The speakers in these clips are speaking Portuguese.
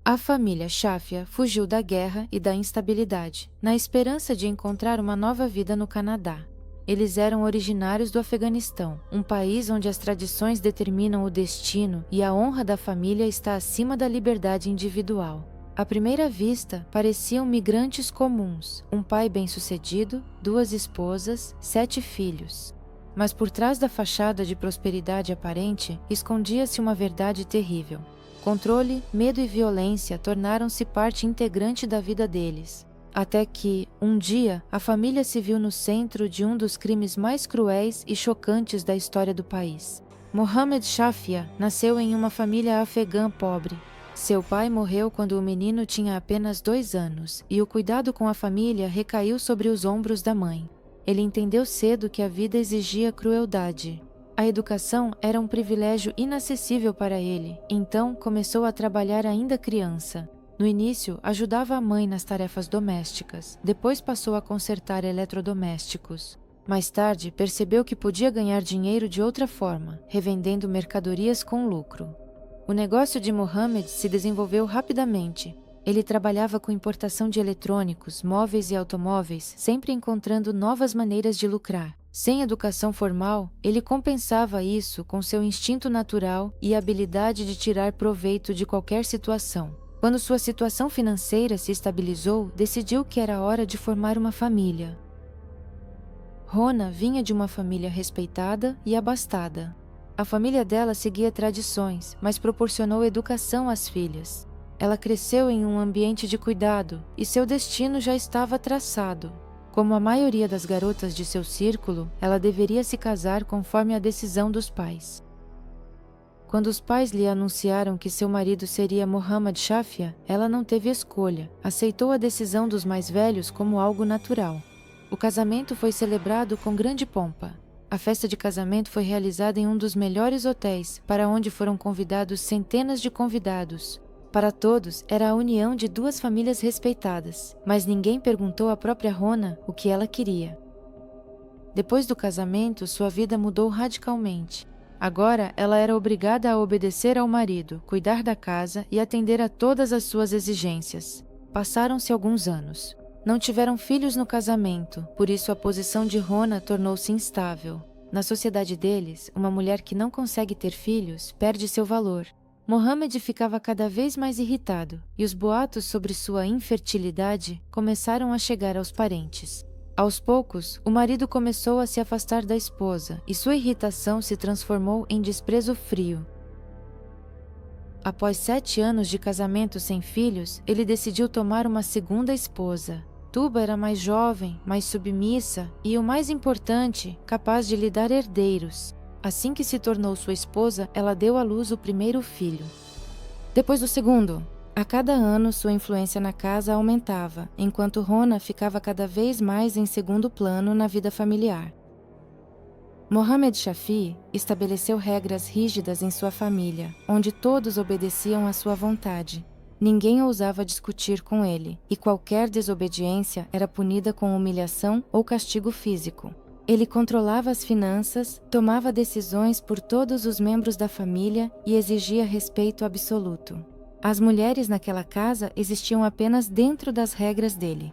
A família Shafia fugiu da guerra e da instabilidade, na esperança de encontrar uma nova vida no Canadá. Eles eram originários do Afeganistão, um país onde as tradições determinam o destino e a honra da família está acima da liberdade individual. À primeira vista, pareciam migrantes comuns, um pai bem-sucedido, 2 esposas, 7 filhos. Mas por trás da fachada de prosperidade aparente, escondia-se uma verdade terrível. Controle, medo e violência tornaram-se parte integrante da vida deles. Até que, um dia, a família se viu no centro de um dos crimes mais cruéis e chocantes da história do país. Mohammed Shafia nasceu em uma família afegã pobre. Seu pai morreu quando o menino tinha apenas 2 anos, e o cuidado com a família recaiu sobre os ombros da mãe. Ele entendeu cedo que a vida exigia crueldade. A educação era um privilégio inacessível para ele, então começou a trabalhar ainda criança. No início, ajudava a mãe nas tarefas domésticas, depois passou a consertar eletrodomésticos. Mais tarde, percebeu que podia ganhar dinheiro de outra forma, revendendo mercadorias com lucro. O negócio de Mohammed se desenvolveu rapidamente. Ele trabalhava com importação de eletrônicos, móveis e automóveis, sempre encontrando novas maneiras de lucrar. Sem educação formal, ele compensava isso com seu instinto natural e habilidade de tirar proveito de qualquer situação. Quando sua situação financeira se estabilizou, decidiu que era hora de formar uma família. Rona vinha de uma família respeitada e abastada. A família dela seguia tradições, mas proporcionou educação às filhas. Ela cresceu em um ambiente de cuidado e seu destino já estava traçado. Como a maioria das garotas de seu círculo, ela deveria se casar conforme a decisão dos pais. Quando os pais lhe anunciaram que seu marido seria Mohammed Shafia, ela não teve escolha, aceitou a decisão dos mais velhos como algo natural. O casamento foi celebrado com grande pompa. A festa de casamento foi realizada em um dos melhores hotéis, para onde foram convidados centenas de convidados. Para todos, era a união de 2 famílias respeitadas, mas ninguém perguntou à própria Rona o que ela queria. Depois do casamento, sua vida mudou radicalmente. Agora, ela era obrigada a obedecer ao marido, cuidar da casa e atender a todas as suas exigências. Passaram-se alguns anos. Não tiveram filhos no casamento, por isso a posição de Rona tornou-se instável. Na sociedade deles, uma mulher que não consegue ter filhos perde seu valor. Mohammed ficava cada vez mais irritado, e os boatos sobre sua infertilidade começaram a chegar aos parentes. Aos poucos, o marido começou a se afastar da esposa, e sua irritação se transformou em desprezo frio. Após 7 anos de casamento sem filhos, ele decidiu tomar uma segunda esposa. Tuba era mais jovem, mais submissa e, o mais importante, capaz de lhe dar herdeiros. Assim que se tornou sua esposa, ela deu à luz o primeiro filho. Depois do segundo, a cada ano sua influência na casa aumentava, enquanto Rona ficava cada vez mais em segundo plano na vida familiar. Mohammed Shafii estabeleceu regras rígidas em sua família, onde todos obedeciam à sua vontade. Ninguém ousava discutir com ele, e qualquer desobediência era punida com humilhação ou castigo físico. Ele controlava as finanças, tomava decisões por todos os membros da família e exigia respeito absoluto. As mulheres naquela casa existiam apenas dentro das regras dele.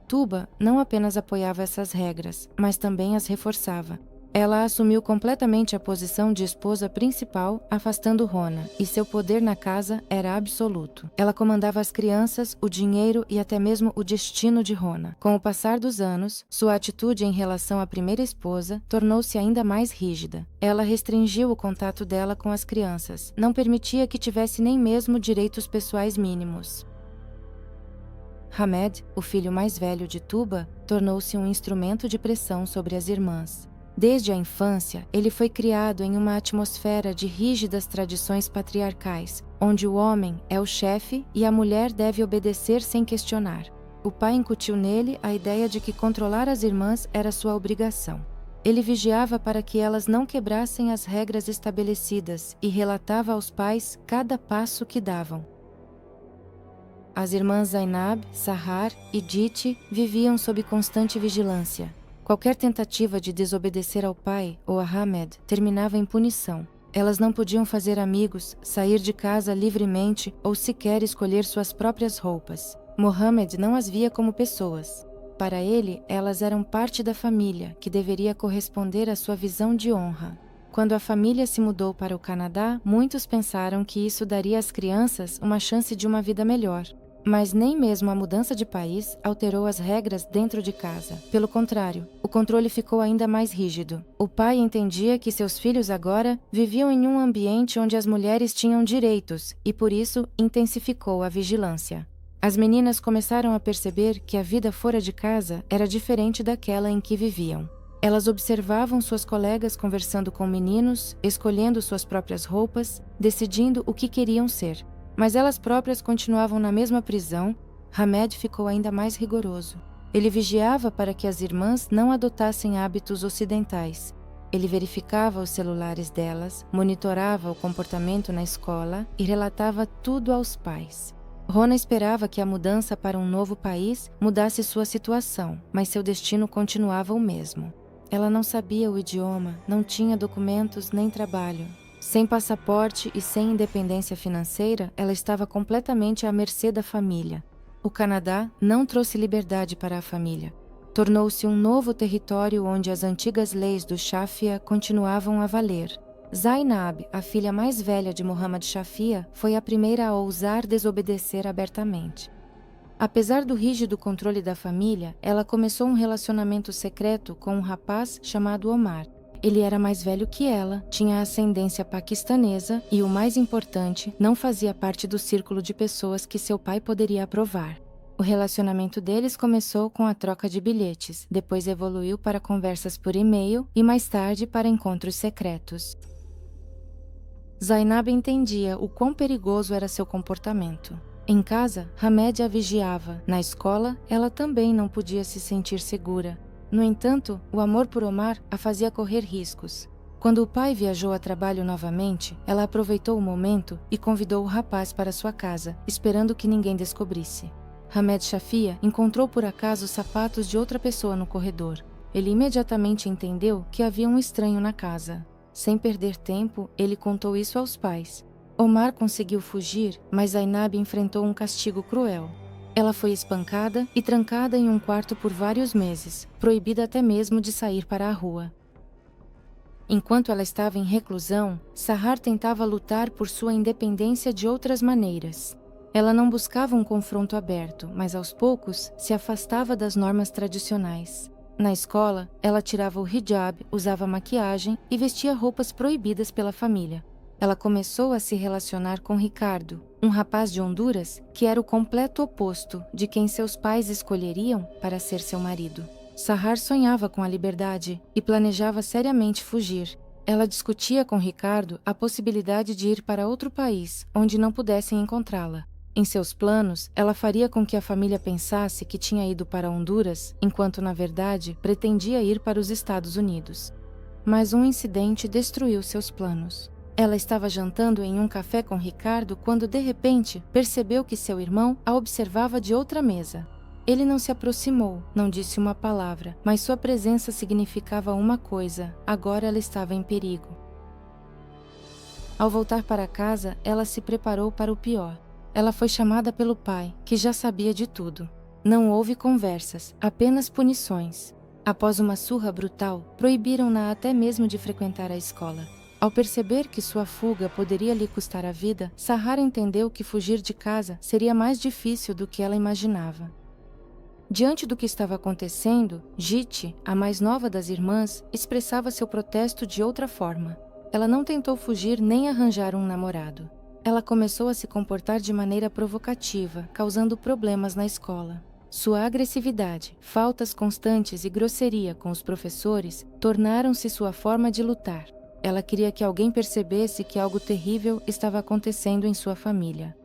Tuba não apenas apoiava essas regras, mas também as reforçava. Ela assumiu completamente a posição de esposa principal, afastando Rona, e seu poder na casa era absoluto. Ela comandava as crianças, o dinheiro e até mesmo o destino de Rona. Com o passar dos anos, sua atitude em relação à primeira esposa tornou-se ainda mais rígida. Ela restringiu o contato dela com as crianças, não permitia que tivesse nem mesmo direitos pessoais mínimos. Hamed, o filho mais velho de Tuba, tornou-se um instrumento de pressão sobre as irmãs. Desde a infância, ele foi criado em uma atmosfera de rígidas tradições patriarcais, onde o homem é o chefe e a mulher deve obedecer sem questionar. O pai incutiu nele a ideia de que controlar as irmãs era sua obrigação. Ele vigiava para que elas não quebrassem as regras estabelecidas e relatava aos pais cada passo que davam. As irmãs Zainab, Sahar e Diti viviam sob constante vigilância. Qualquer tentativa de desobedecer ao pai ou a Hamed terminava em punição. Elas não podiam fazer amigos, sair de casa livremente ou sequer escolher suas próprias roupas. Mohammed não as via como pessoas. Para ele, elas eram parte da família, que deveria corresponder à sua visão de honra. Quando a família se mudou para o Canadá, muitos pensaram que isso daria às crianças uma chance de uma vida melhor. Mas nem mesmo a mudança de país alterou as regras dentro de casa. Pelo contrário, o controle ficou ainda mais rígido. O pai entendia que seus filhos agora viviam em um ambiente onde as mulheres tinham direitos e, por isso, intensificou a vigilância. As meninas começaram a perceber que a vida fora de casa era diferente daquela em que viviam. Elas observavam suas colegas conversando com meninos, escolhendo suas próprias roupas, decidindo o que queriam ser. Mas elas próprias continuavam na mesma prisão. Hamed ficou ainda mais rigoroso. Ele vigiava para que as irmãs não adotassem hábitos ocidentais. Ele verificava os celulares delas, monitorava o comportamento na escola e relatava tudo aos pais. Rona esperava que a mudança para um novo país mudasse sua situação, mas seu destino continuava o mesmo. Ela não sabia o idioma, não tinha documentos nem trabalho. Sem passaporte e sem independência financeira, ela estava completamente à mercê da família. O Canadá não trouxe liberdade para a família. Tornou-se um novo território onde as antigas leis do Shafia continuavam a valer. Zainab, a filha mais velha de Muhammad Shafia, foi a primeira a ousar desobedecer abertamente. Apesar do rígido controle da família, ela começou um relacionamento secreto com um rapaz chamado Omar. Ele era mais velho que ela, tinha ascendência paquistanesa e, o mais importante, não fazia parte do círculo de pessoas que seu pai poderia aprovar. O relacionamento deles começou com a troca de bilhetes, depois evoluiu para conversas por e-mail e mais tarde para encontros secretos. Zainab entendia o quão perigoso era seu comportamento. Em casa, Hamed a vigiava. Na escola, ela também não podia se sentir segura. No entanto, o amor por Omar a fazia correr riscos. Quando o pai viajou a trabalho novamente, ela aproveitou o momento e convidou o rapaz para sua casa, esperando que ninguém descobrisse. Hamed Shafia encontrou por acaso os sapatos de outra pessoa no corredor. Ele imediatamente entendeu que havia um estranho na casa. Sem perder tempo, ele contou isso aos pais. Omar conseguiu fugir, mas Zainab enfrentou um castigo cruel. Ela foi espancada e trancada em um quarto por vários meses, proibida até mesmo de sair para a rua. Enquanto ela estava em reclusão, Sahar tentava lutar por sua independência de outras maneiras. Ela não buscava um confronto aberto, mas aos poucos se afastava das normas tradicionais. Na escola, ela tirava o hijab, usava maquiagem e vestia roupas proibidas pela família. Ela começou a se relacionar com Ricardo, um rapaz de Honduras que era o completo oposto de quem seus pais escolheriam para ser seu marido. Sahar sonhava com a liberdade e planejava seriamente fugir. Ela discutia com Ricardo a possibilidade de ir para outro país, onde não pudessem encontrá-la. Em seus planos, ela faria com que a família pensasse que tinha ido para Honduras, enquanto na verdade pretendia ir para os Estados Unidos. Mas um incidente destruiu seus planos. Ela estava jantando em um café com Ricardo quando, de repente, percebeu que seu irmão a observava de outra mesa. Ele não se aproximou, não disse uma palavra, mas sua presença significava uma coisa: agora ela estava em perigo. Ao voltar para casa, ela se preparou para o pior. Ela foi chamada pelo pai, que já sabia de tudo. Não houve conversas, apenas punições. Após uma surra brutal, proibiram-na até mesmo de frequentar a escola. Ao perceber que sua fuga poderia lhe custar a vida, Sahar entendeu que fugir de casa seria mais difícil do que ela imaginava. Diante do que estava acontecendo, Jiti, a mais nova das irmãs, expressava seu protesto de outra forma. Ela não tentou fugir nem arranjar um namorado. Ela começou a se comportar de maneira provocativa, causando problemas na escola. Sua agressividade, faltas constantes e grosseria com os professores tornaram-se sua forma de lutar. Ela queria que alguém percebesse que algo terrível estava acontecendo em sua família.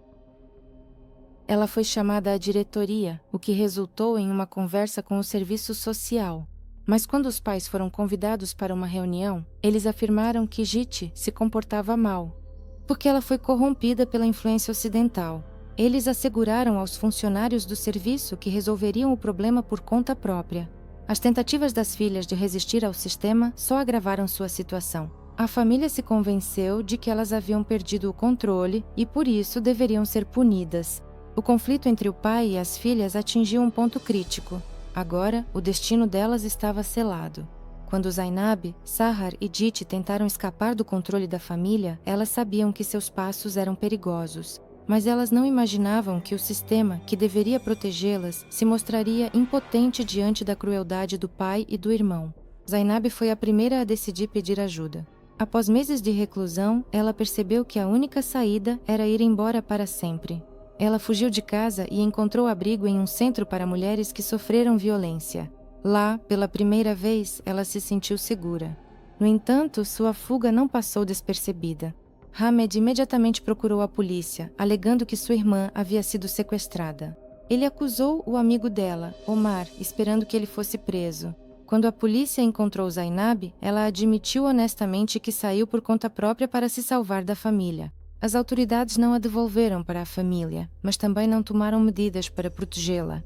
Ela foi chamada à diretoria, o que resultou em uma conversa com o serviço social. Mas quando os pais foram convidados para uma reunião, eles afirmaram que Jiti se comportava mal, porque ela foi corrompida pela influência ocidental. Eles asseguraram aos funcionários do serviço que resolveriam o problema por conta própria. As tentativas das filhas de resistir ao sistema só agravaram sua situação. A família se convenceu de que elas haviam perdido o controle e, por isso, deveriam ser punidas. O conflito entre o pai e as filhas atingiu um ponto crítico. Agora, o destino delas estava selado. Quando Zainab, Sahar e Diti tentaram escapar do controle da família, elas sabiam que seus passos eram perigosos. Mas elas não imaginavam que o sistema, que deveria protegê-las, se mostraria impotente diante da crueldade do pai e do irmão. Zainab foi a primeira a decidir pedir ajuda. Após meses de reclusão, ela percebeu que a única saída era ir embora para sempre. Ela fugiu de casa e encontrou abrigo em um centro para mulheres que sofreram violência. Lá, pela primeira vez, ela se sentiu segura. No entanto, sua fuga não passou despercebida. Hamed imediatamente procurou a polícia, alegando que sua irmã havia sido sequestrada. Ele acusou o amigo dela, Omar, esperando que ele fosse preso. Quando a polícia encontrou Zainab, ela admitiu honestamente que saiu por conta própria para se salvar da família. As autoridades não a devolveram para a família, mas também não tomaram medidas para protegê-la.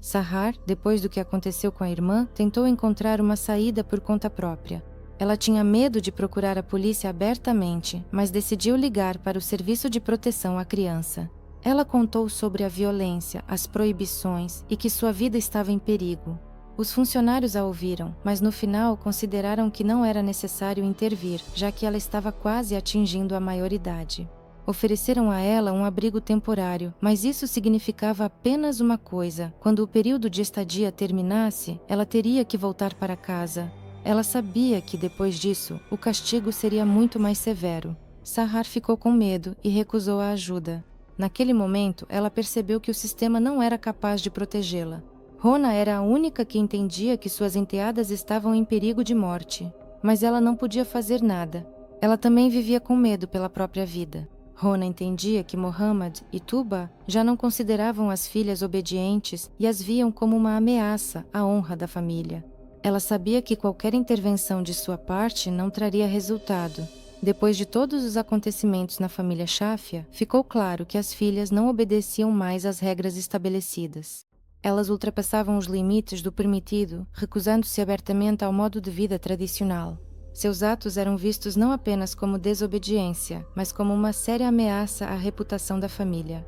Sahar, depois do que aconteceu com a irmã, tentou encontrar uma saída por conta própria. Ela tinha medo de procurar a polícia abertamente, mas decidiu ligar para o Serviço de Proteção à Criança. Ela contou sobre a violência, as proibições e que sua vida estava em perigo. Os funcionários a ouviram, mas no final consideraram que não era necessário intervir, já que ela estava quase atingindo a maioridade. Ofereceram a ela um abrigo temporário, mas isso significava apenas uma coisa: quando o período de estadia terminasse, ela teria que voltar para casa. Ela sabia que, depois disso, o castigo seria muito mais severo. Sahar ficou com medo e recusou a ajuda. Naquele momento, ela percebeu que o sistema não era capaz de protegê-la. Rona era a única que entendia que suas enteadas estavam em perigo de morte, mas ela não podia fazer nada. Ela também vivia com medo pela própria vida. Rona entendia que Mohammad e Tuba já não consideravam as filhas obedientes e as viam como uma ameaça à honra da família. Ela sabia que qualquer intervenção de sua parte não traria resultado. Depois de todos os acontecimentos na família Shafia, ficou claro que as filhas não obedeciam mais às regras estabelecidas. Elas ultrapassavam os limites do permitido, recusando-se abertamente ao modo de vida tradicional. Seus atos eram vistos não apenas como desobediência, mas como uma séria ameaça à reputação da família.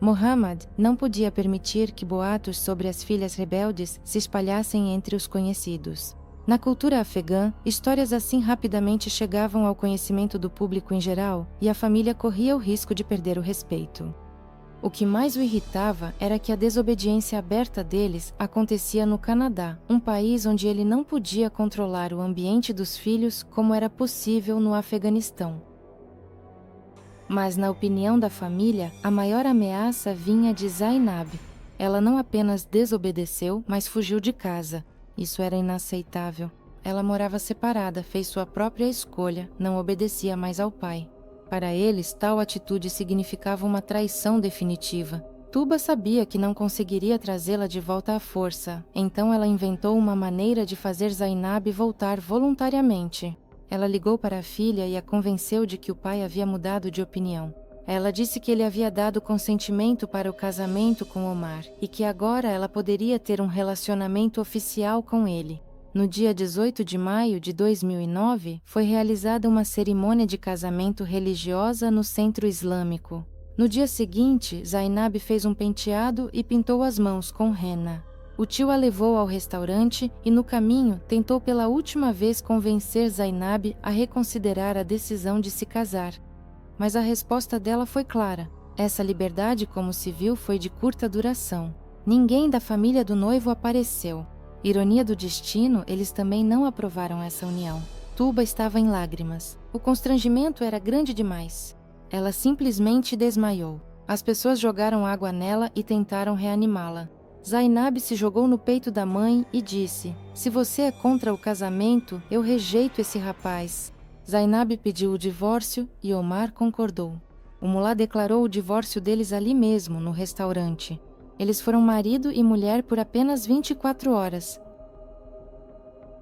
Mohammad não podia permitir que boatos sobre as filhas rebeldes se espalhassem entre os conhecidos. Na cultura afegã, histórias assim rapidamente chegavam ao conhecimento do público em geral e a família corria o risco de perder o respeito. O que mais o irritava era que a desobediência aberta deles acontecia no Canadá, um país onde ele não podia controlar o ambiente dos filhos como era possível no Afeganistão. Mas, na opinião da família, a maior ameaça vinha de Zainab. Ela não apenas desobedeceu, mas fugiu de casa. Isso era inaceitável. Ela morava separada, fez sua própria escolha, não obedecia mais ao pai. Para eles, tal atitude significava uma traição definitiva. Tuba sabia que não conseguiria trazê-la de volta à força, então ela inventou uma maneira de fazer Zainab voltar voluntariamente. Ela ligou para a filha e a convenceu de que o pai havia mudado de opinião. Ela disse que ele havia dado consentimento para o casamento com Omar e que agora ela poderia ter um relacionamento oficial com ele. No dia 18 de maio de 2009, foi realizada uma cerimônia de casamento religiosa no centro islâmico. No dia seguinte, Zainab fez um penteado e pintou as mãos com henna. O tio a levou ao restaurante e, no caminho, tentou pela última vez convencer Zainab a reconsiderar a decisão de se casar. Mas a resposta dela foi clara. Essa liberdade como civil foi de curta duração. Ninguém da família do noivo apareceu. Ironia do destino, eles também não aprovaram essa união. Tuba estava em lágrimas. O constrangimento era grande demais. Ela simplesmente desmaiou. As pessoas jogaram água nela e tentaram reanimá-la. Zainab se jogou no peito da mãe e disse: "Se você é contra o casamento, eu rejeito esse rapaz." Zainab pediu o divórcio e Omar concordou. O mulá declarou o divórcio deles ali mesmo, no restaurante. Eles foram marido e mulher por apenas 24 horas.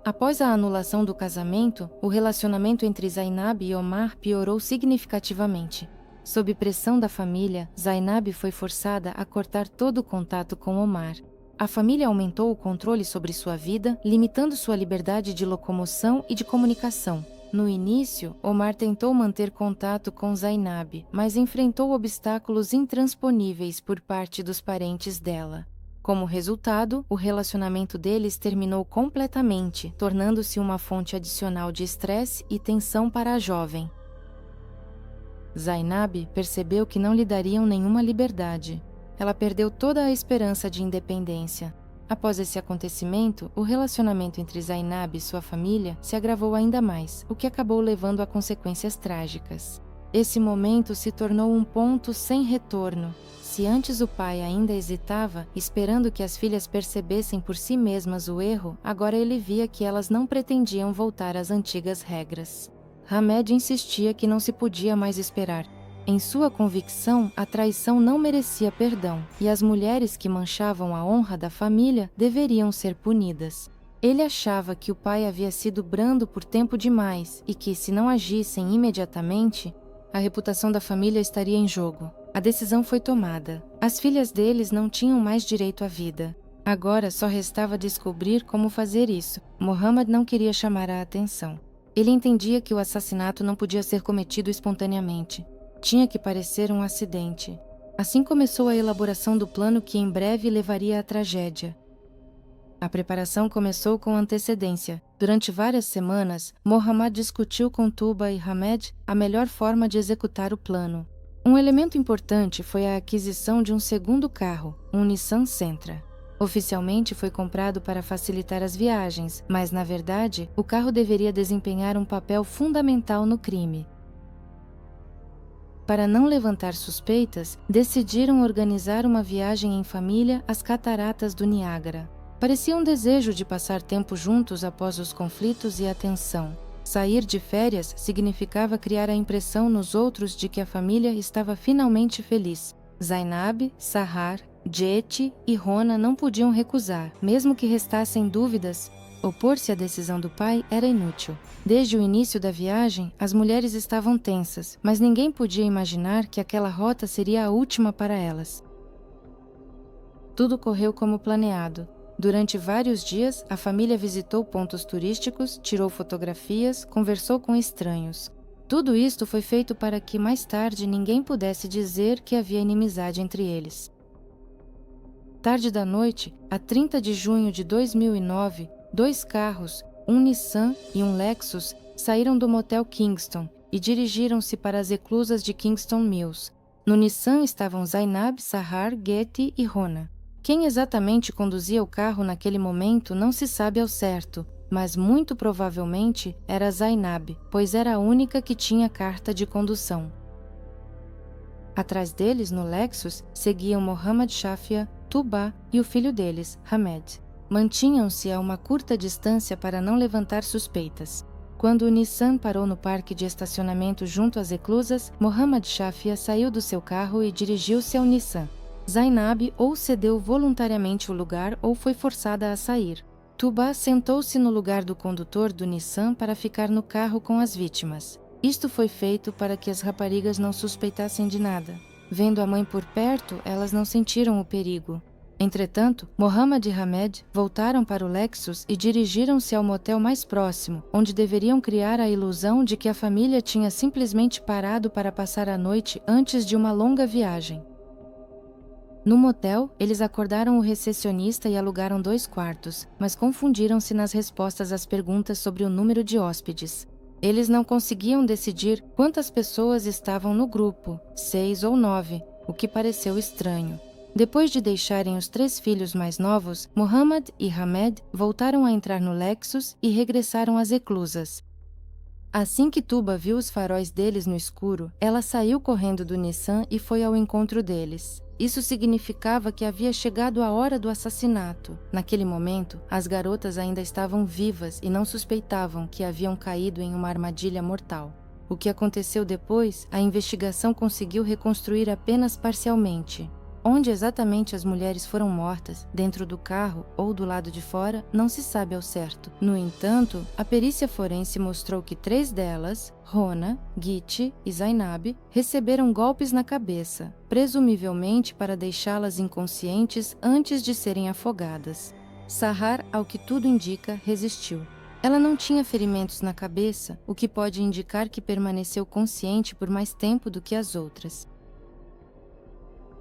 Após a anulação do casamento, o relacionamento entre Zainab e Omar piorou significativamente. Sob pressão da família, Zainab foi forçada a cortar todo o contato com Omar. A família aumentou o controle sobre sua vida, limitando sua liberdade de locomoção e de comunicação. No início, Omar tentou manter contato com Zainab, mas enfrentou obstáculos intransponíveis por parte dos parentes dela. Como resultado, o relacionamento deles terminou completamente, tornando-se uma fonte adicional de estresse e tensão para a jovem. Zainab percebeu que não lhe dariam nenhuma liberdade. Ela perdeu toda a esperança de independência. Após esse acontecimento, o relacionamento entre Zainab e sua família se agravou ainda mais, o que acabou levando a consequências trágicas. Esse momento se tornou um ponto sem retorno. Se antes o pai ainda hesitava, esperando que as filhas percebessem por si mesmas o erro, agora ele via que elas não pretendiam voltar às antigas regras. Hamed insistia que não se podia mais esperar. Em sua convicção, a traição não merecia perdão, e as mulheres que manchavam a honra da família deveriam ser punidas. Ele achava que o pai havia sido brando por tempo demais e que, se não agissem imediatamente, a reputação da família estaria em jogo. A decisão foi tomada. As filhas deles não tinham mais direito à vida. Agora só restava descobrir como fazer isso. Mohammed não queria chamar a atenção. Ele entendia que o assassinato não podia ser cometido espontaneamente. Tinha que parecer um acidente. Assim começou a elaboração do plano que em breve levaria à tragédia. A preparação começou com antecedência. Durante várias semanas, Mohammad discutiu com Tuba e Hamed a melhor forma de executar o plano. Um elemento importante foi a aquisição de um segundo carro, um Nissan Sentra. Oficialmente foi comprado para facilitar as viagens, mas, na verdade, o carro deveria desempenhar um papel fundamental no crime. Para não levantar suspeitas, decidiram organizar uma viagem em família às cataratas do Niágara. Parecia um desejo de passar tempo juntos após os conflitos e a tensão. Sair de férias significava criar a impressão nos outros de que a família estava finalmente feliz. Zainab, Sahar, Jeti e Rona não podiam recusar, mesmo que restassem dúvidas. Opor-se à decisão do pai era inútil. Desde o início da viagem, as mulheres estavam tensas, mas ninguém podia imaginar que aquela rota seria a última para elas. Tudo correu como planeado. Durante vários dias, a família visitou pontos turísticos, tirou fotografias, conversou com estranhos. Tudo isto foi feito para que, mais tarde, ninguém pudesse dizer que havia inimizade entre eles. Tarde da noite, a 30 de junho de 2009, 2 carros, um Nissan e um Lexus, saíram do motel Kingston e dirigiram-se para as reclusas de Kingston Mills. No Nissan estavam Zainab, Sahar, Getty e Rona. Quem exatamente conduzia o carro naquele momento não se sabe ao certo, mas muito provavelmente era Zainab, pois era a única que tinha carta de condução. Atrás deles, no Lexus, seguiam Mohammad Shafia, Tuba e o filho deles, Hamed. Mantinham-se a uma curta distância para não levantar suspeitas. Quando o Nissan parou no parque de estacionamento junto às reclusas, Mohammad Shafia saiu do seu carro e dirigiu-se ao Nissan. Zainab ou cedeu voluntariamente o lugar ou foi forçada a sair. Tuba sentou-se no lugar do condutor do Nissan para ficar no carro com as vítimas. Isto foi feito para que as raparigas não suspeitassem de nada. Vendo a mãe por perto, elas não sentiram o perigo. Entretanto, Mohammad e Hamed voltaram para o Lexus e dirigiram-se ao motel mais próximo, onde deveriam criar a ilusão de que a família tinha simplesmente parado para passar a noite antes de uma longa viagem. No motel, eles acordaram o recepcionista e alugaram 2 quartos, mas confundiram-se nas respostas às perguntas sobre o número de hóspedes. Eles não conseguiam decidir quantas pessoas estavam no grupo, 6 ou 9, o que pareceu estranho. Depois de deixarem os 3 filhos mais novos, Mohammad e Hamed voltaram a entrar no Lexus e regressaram às reclusas. Assim que Tuba viu os faróis deles no escuro, ela saiu correndo do Nissan e foi ao encontro deles. Isso significava que havia chegado a hora do assassinato. Naquele momento, as garotas ainda estavam vivas e não suspeitavam que haviam caído em uma armadilha mortal. O que aconteceu depois, a investigação conseguiu reconstruir apenas parcialmente. Onde exatamente as mulheres foram mortas, dentro do carro ou do lado de fora, não se sabe ao certo. No entanto, a perícia forense mostrou que 3 delas, Rona, Giti e Zainab, receberam golpes na cabeça, presumivelmente para deixá-las inconscientes antes de serem afogadas. Sahar, ao que tudo indica, resistiu. Ela não tinha ferimentos na cabeça, o que pode indicar que permaneceu consciente por mais tempo do que as outras.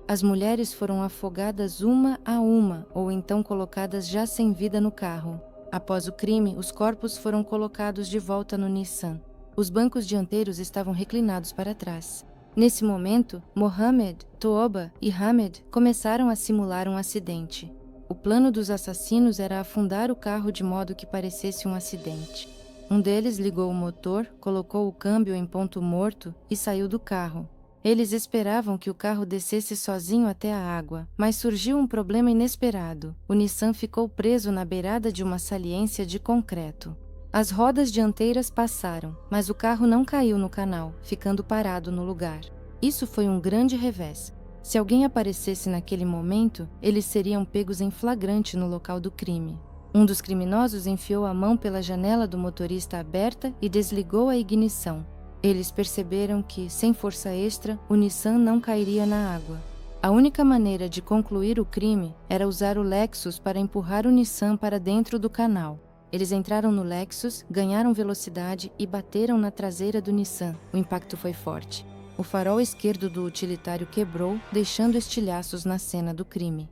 As mulheres foram afogadas uma a uma, ou então colocadas já sem vida no carro. Após o crime, os corpos foram colocados de volta no Nissan. Os bancos dianteiros estavam reclinados para trás. Nesse momento, Mohamed, Tooba e Hamed começaram a simular um acidente. O plano dos assassinos era afundar o carro de modo que parecesse um acidente. Um deles ligou o motor, colocou o câmbio em ponto morto e saiu do carro. Eles esperavam que o carro descesse sozinho até a água, mas surgiu um problema inesperado. O Nissan ficou preso na beirada de uma saliência de concreto. As rodas dianteiras passaram, mas o carro não caiu no canal, ficando parado no lugar. Isso foi um grande revés. Se alguém aparecesse naquele momento, eles seriam pegos em flagrante no local do crime. Um dos criminosos enfiou a mão pela janela do motorista aberta e desligou a ignição. Eles perceberam que, sem força extra, o Nissan não cairia na água. A única maneira de concluir o crime era usar o Lexus para empurrar o Nissan para dentro do canal. Eles entraram no Lexus, ganharam velocidade e bateram na traseira do Nissan. O impacto foi forte. O farol esquerdo do utilitário quebrou, deixando estilhaços na cena do crime.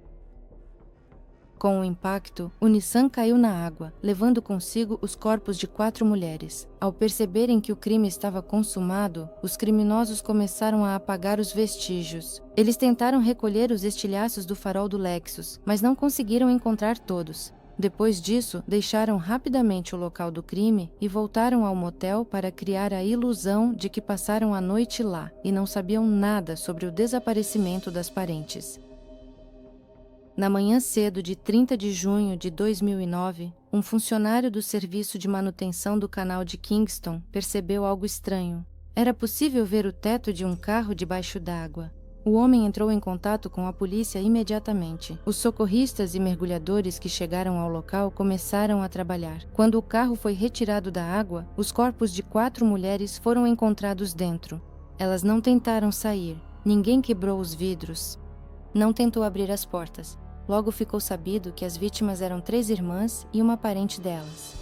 Com o impacto, o Nissan caiu na água, levando consigo os corpos de 4 mulheres. Ao perceberem que o crime estava consumado, os criminosos começaram a apagar os vestígios. Eles tentaram recolher os estilhaços do farol do Lexus, mas não conseguiram encontrar todos. Depois disso, deixaram rapidamente o local do crime e voltaram ao motel para criar a ilusão de que passaram a noite lá e não sabiam nada sobre o desaparecimento das parentes. Na manhã cedo de 30 de junho de 2009, um funcionário do serviço de manutenção do canal de Kingston percebeu algo estranho. Era possível ver o teto de um carro debaixo d'água. O homem entrou em contato com a polícia imediatamente. Os socorristas e mergulhadores que chegaram ao local começaram a trabalhar. Quando o carro foi retirado da água, os corpos de 4 mulheres foram encontrados dentro. Elas não tentaram sair. Ninguém quebrou os vidros. Não tentou abrir as portas. Logo ficou sabido que as vítimas eram 3 irmãs e uma parente delas.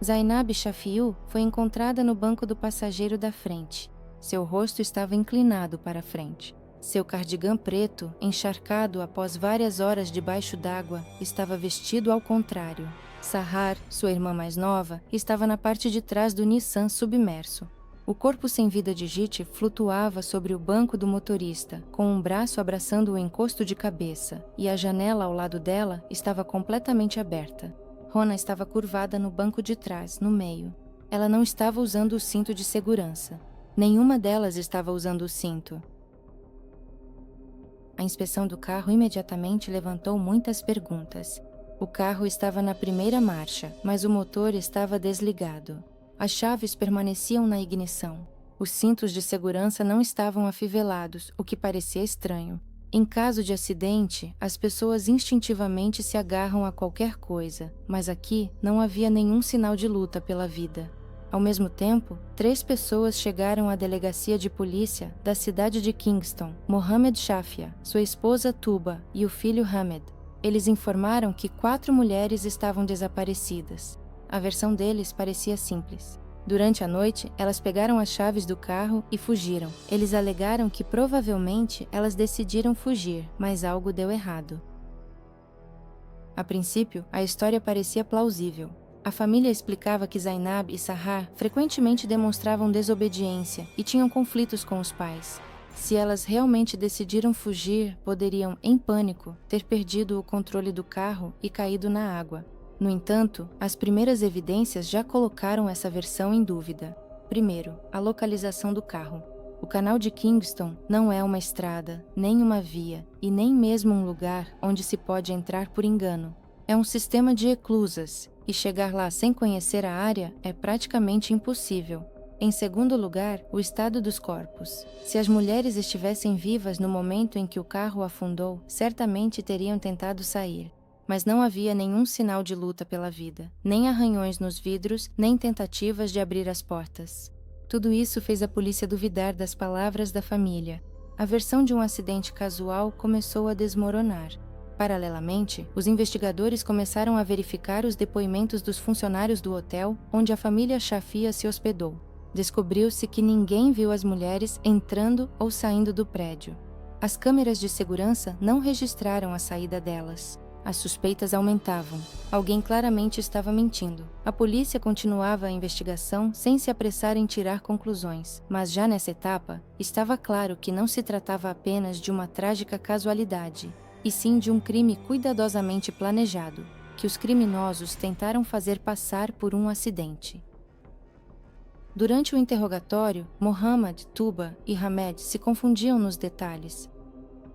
Zainab Shafiu foi encontrada no banco do passageiro da frente. Seu rosto estava inclinado para a frente. Seu cardigã preto, encharcado após várias horas debaixo d'água, estava vestido ao contrário. Sahar, sua irmã mais nova, estava na parte de trás do Nissan submerso. O corpo sem vida de Giti flutuava sobre o banco do motorista, com um braço abraçando o encosto de cabeça, e a janela ao lado dela estava completamente aberta. Rona estava curvada no banco de trás, no meio. Ela não estava usando o cinto de segurança. Nenhuma delas estava usando o cinto. A inspeção do carro imediatamente levantou muitas perguntas. O carro estava na primeira marcha, mas o motor estava desligado. As chaves permaneciam na ignição. Os cintos de segurança não estavam afivelados, o que parecia estranho. Em caso de acidente, as pessoas instintivamente se agarram a qualquer coisa, mas aqui não havia nenhum sinal de luta pela vida. Ao mesmo tempo, 3 pessoas chegaram à delegacia de polícia da cidade de Kingston: Mohamed Shafia, sua esposa Tuba e o filho Hamed. Eles informaram que 4 mulheres estavam desaparecidas. A versão deles parecia simples. Durante a noite, elas pegaram as chaves do carro e fugiram. Eles alegaram que provavelmente elas decidiram fugir, mas algo deu errado. A princípio, a história parecia plausível. A família explicava que Zainab e Sahar frequentemente demonstravam desobediência e tinham conflitos com os pais. Se elas realmente decidiram fugir, poderiam, em pânico, ter perdido o controle do carro e caído na água. No entanto, as primeiras evidências já colocaram essa versão em dúvida. Primeiro, a localização do carro. O canal de Kingston não é uma estrada, nem uma via, e nem mesmo um lugar onde se pode entrar por engano. É um sistema de eclusas, e chegar lá sem conhecer a área é praticamente impossível. Em segundo lugar, o estado dos corpos. Se as mulheres estivessem vivas no momento em que o carro afundou, certamente teriam tentado sair. Mas não havia nenhum sinal de luta pela vida, nem arranhões nos vidros, nem tentativas de abrir as portas. Tudo isso fez a polícia duvidar das palavras da família. A versão de um acidente casual começou a desmoronar. Paralelamente, os investigadores começaram a verificar os depoimentos dos funcionários do hotel onde a família Shafia se hospedou. Descobriu-se que ninguém viu as mulheres entrando ou saindo do prédio. As câmeras de segurança não registraram a saída delas. As suspeitas aumentavam. Alguém claramente estava mentindo. A polícia continuava a investigação sem se apressar em tirar conclusões, mas já nessa etapa, estava claro que não se tratava apenas de uma trágica casualidade, e sim de um crime cuidadosamente planejado, que os criminosos tentaram fazer passar por um acidente. Durante o interrogatório, Mohammad, Tuba e Hamed se confundiam nos detalhes.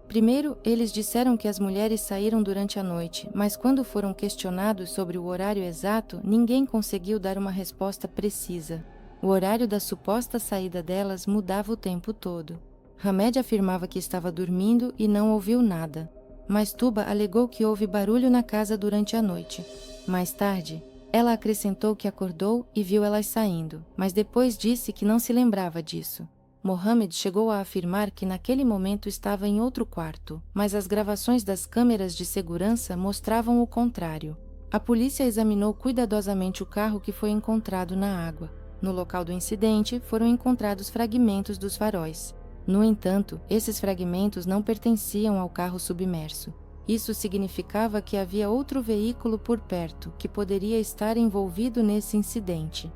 Primeiro, eles disseram que as mulheres saíram durante a noite, mas quando foram questionados sobre o horário exato, ninguém conseguiu dar uma resposta precisa. O horário da suposta saída delas mudava o tempo todo. Hamed afirmava que estava dormindo e não ouviu nada, mas Tuba alegou que houve barulho na casa durante a noite. Mais tarde, ela acrescentou que acordou e viu elas saindo, mas depois disse que não se lembrava disso. Mohamed chegou a afirmar que naquele momento estava em outro quarto, mas as gravações das câmeras de segurança mostravam o contrário. A polícia examinou cuidadosamente o carro que foi encontrado na água. No local do incidente, foram encontrados fragmentos dos faróis. No entanto, esses fragmentos não pertenciam ao carro submerso. Isso significava que havia outro veículo por perto que poderia estar envolvido nesse incidente.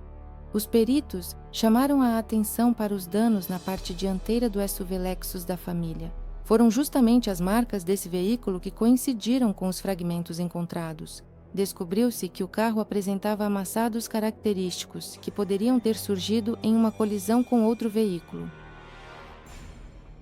Os peritos chamaram a atenção para os danos na parte dianteira do SUV Lexus da família. Foram justamente as marcas desse veículo que coincidiram com os fragmentos encontrados. Descobriu-se que o carro apresentava amassados característicos que poderiam ter surgido em uma colisão com outro veículo.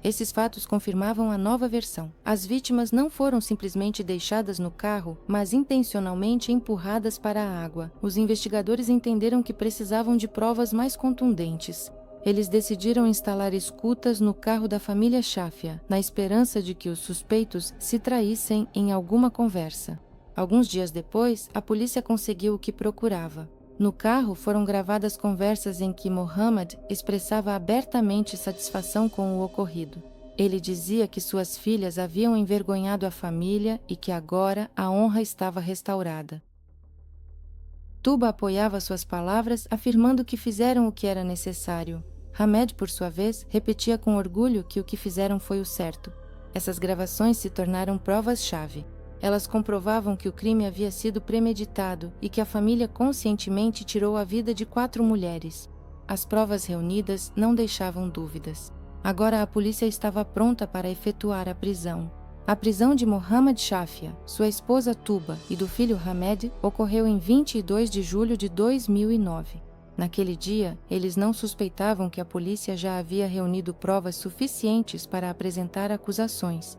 Esses fatos confirmavam a nova versão. As vítimas não foram simplesmente deixadas no carro, mas intencionalmente empurradas para a água. Os investigadores entenderam que precisavam de provas mais contundentes. Eles decidiram instalar escutas no carro da família Shafia, na esperança de que os suspeitos se traíssem em alguma conversa. Alguns dias depois, a polícia conseguiu o que procurava. No carro foram gravadas conversas em que Mohammad expressava abertamente satisfação com o ocorrido. Ele dizia que suas filhas haviam envergonhado a família e que agora a honra estava restaurada. Tuba apoiava suas palavras, afirmando que fizeram o que era necessário. Hamed, por sua vez, repetia com orgulho que o que fizeram foi o certo. Essas gravações se tornaram provas-chave. Elas comprovavam que o crime havia sido premeditado e que a família conscientemente tirou a vida de 4 mulheres. As provas reunidas não deixavam dúvidas. Agora a polícia estava pronta para efetuar a prisão. A prisão de Mohammad Shafia, sua esposa Tuba e do filho Hamed ocorreu em 22 de julho de 2009. Naquele dia, eles não suspeitavam que a polícia já havia reunido provas suficientes para apresentar acusações.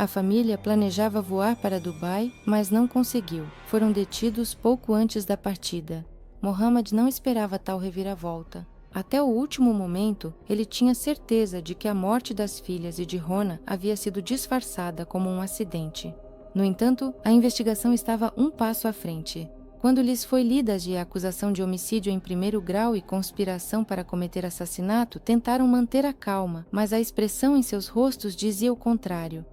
A família planejava voar para Dubai, mas não conseguiu. Foram detidos pouco antes da partida. Mohammad não esperava tal reviravolta. Até o último momento, ele tinha certeza de que a morte das filhas e de Rona havia sido disfarçada como um acidente. No entanto, a investigação estava um passo à frente. Quando lhes foi lida a acusação de homicídio em primeiro grau e conspiração para cometer assassinato, tentaram manter a calma, mas a expressão em seus rostos dizia o contrário.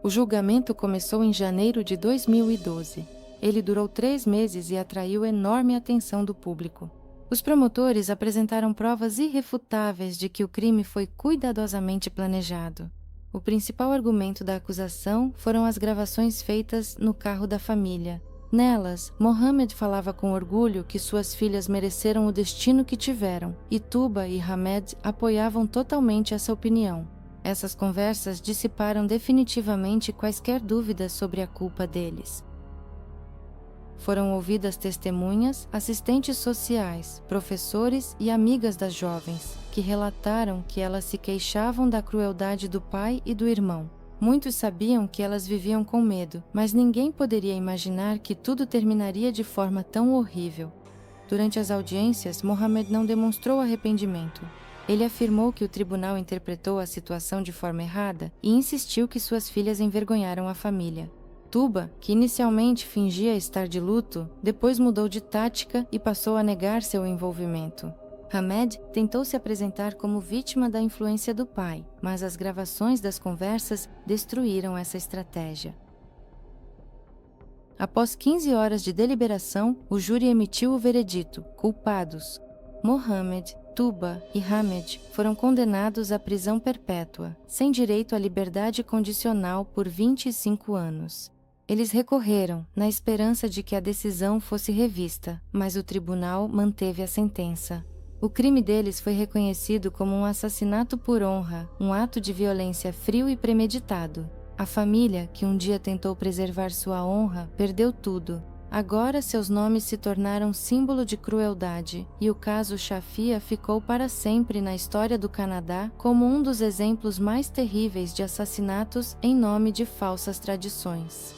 O julgamento começou em janeiro de 2012. Ele durou 3 meses e atraiu enorme atenção do público. Os promotores apresentaram provas irrefutáveis de que o crime foi cuidadosamente planejado. O principal argumento da acusação foram as gravações feitas no carro da família. Nelas, Mohamed falava com orgulho que suas filhas mereceram o destino que tiveram, e Tuba e Hamed apoiavam totalmente essa opinião. Essas conversas dissiparam definitivamente quaisquer dúvidas sobre a culpa deles. Foram ouvidas testemunhas, assistentes sociais, professores e amigas das jovens, que relataram que elas se queixavam da crueldade do pai e do irmão. Muitos sabiam que elas viviam com medo, mas ninguém poderia imaginar que tudo terminaria de forma tão horrível. Durante as audiências, Mohammed não demonstrou arrependimento. Ele afirmou que o tribunal interpretou a situação de forma errada e insistiu que suas filhas envergonharam a família. Tuba, que inicialmente fingia estar de luto, depois mudou de tática e passou a negar seu envolvimento. Hamed tentou se apresentar como vítima da influência do pai, mas as gravações das conversas destruíram essa estratégia. Após 15 horas de deliberação, o júri emitiu o veredito: culpados. Mohammed, Tuba e Hamed foram condenados à prisão perpétua, sem direito à liberdade condicional por 25 anos. Eles recorreram, na esperança de que a decisão fosse revista, mas o tribunal manteve a sentença. O crime deles foi reconhecido como um assassinato por honra, um ato de violência frio e premeditado. A família, que um dia tentou preservar sua honra, perdeu tudo. Agora seus nomes se tornaram símbolo de crueldade, e o caso Shafia ficou para sempre na história do Canadá como um dos exemplos mais terríveis de assassinatos em nome de falsas tradições.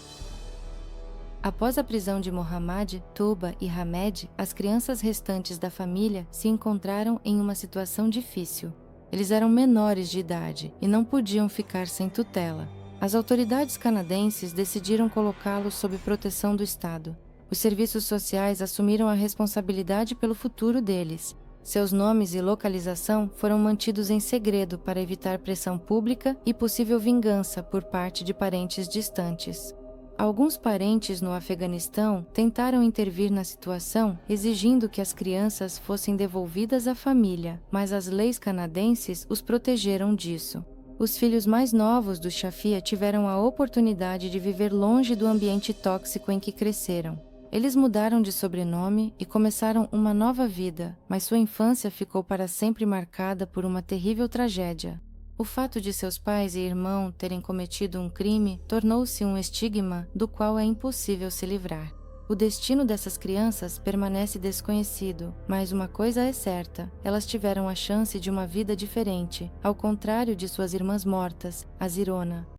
Após a prisão de Mohammad, Tuba e Hamed, as crianças restantes da família se encontraram em uma situação difícil. Eles eram menores de idade e não podiam ficar sem tutela. As autoridades canadenses decidiram colocá-los sob proteção do Estado. Os serviços sociais assumiram a responsabilidade pelo futuro deles. Seus nomes e localização foram mantidos em segredo para evitar pressão pública e possível vingança por parte de parentes distantes. Alguns parentes no Afeganistão tentaram intervir na situação, exigindo que as crianças fossem devolvidas à família, mas as leis canadenses os protegeram disso. Os filhos mais novos do Shafia tiveram a oportunidade de viver longe do ambiente tóxico em que cresceram. Eles mudaram de sobrenome e começaram uma nova vida, mas sua infância ficou para sempre marcada por uma terrível tragédia. O fato de seus pais e irmão terem cometido um crime tornou-se um estigma do qual é impossível se livrar. O destino dessas crianças permanece desconhecido, mas uma coisa é certa: elas tiveram a chance de uma vida diferente, ao contrário de suas irmãs mortas, a Zirona,